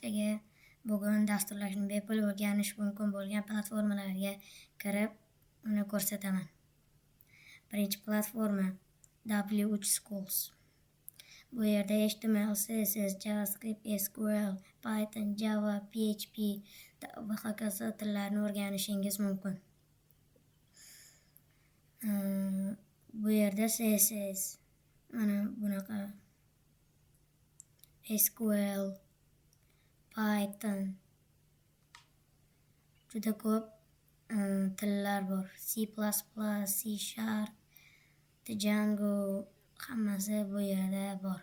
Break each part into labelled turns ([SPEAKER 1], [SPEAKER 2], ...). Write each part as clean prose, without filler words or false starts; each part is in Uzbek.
[SPEAKER 1] barchaga bugun dasturlashni bepul o'rganish mumkin bo'lgan platformalarga kirib, uni ko'rsataman. Birinchi platforma W3 Schools. Bu yerda HTML, CSS, JavaScript, SQL, Python, Java, PHP va hokazo tillarni o'rganishingiz mumkin. Bu yerda CSS, mana bunaqa SQL, Python, juda ko'p tillar bor. C++, C#, Django, hammasi bu yerda bor.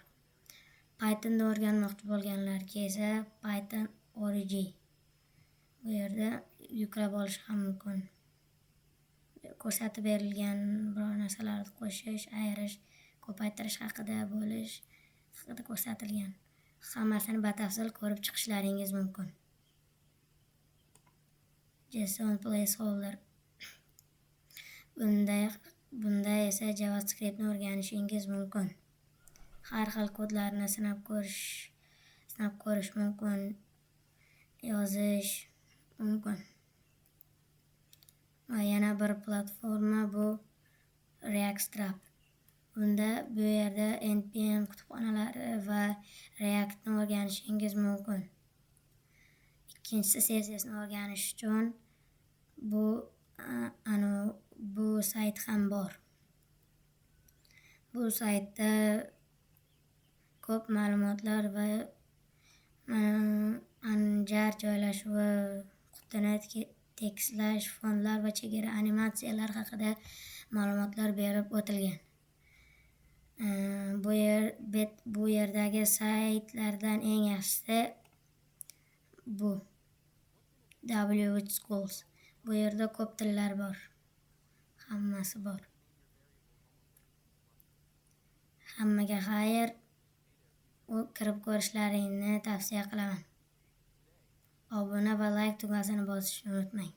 [SPEAKER 1] Pythonda o'rganmoqchi bo'lganlarga esa Python Origin. Bu yerda yuklab olish ham mumkin. Ko'rsatib berilgan biror narsalarni qo'shish, ayirish, ko'paytirish haqida ko'rsatilgan. Hammasini batafsil ko'rib chiqishlaringiz mumkin. JSON placeholder. Bunda esa JavaScriptni o'rganishingiz mumkin. Har xil kodlarni sinab ko'rish mumkin, yozish mumkin. Va yana bir platforma bu React. Bunda bu yerda NPM kutubxonalari va Reactni o'rganishingiz mumkin. Ikkinchisi CSSni o'rganish uchun bu sayt ham bor. Bu saytda ko'p ma'lumotlar va anjar joylashuvi, qutini tekstlash, fonlar va chegara animatsiyalar haqida ma'lumotlar berib o'tilgan. Bu yerdagi saytlardan eng yaxshisi bu W3 Schools. Bu yerda ko'p tillar bor. Hammasi bor. Hammaga xayr. Kirib ko'rishlaringni tavsiya qilaman. Obuna va like tugmasini bosishni unutmang.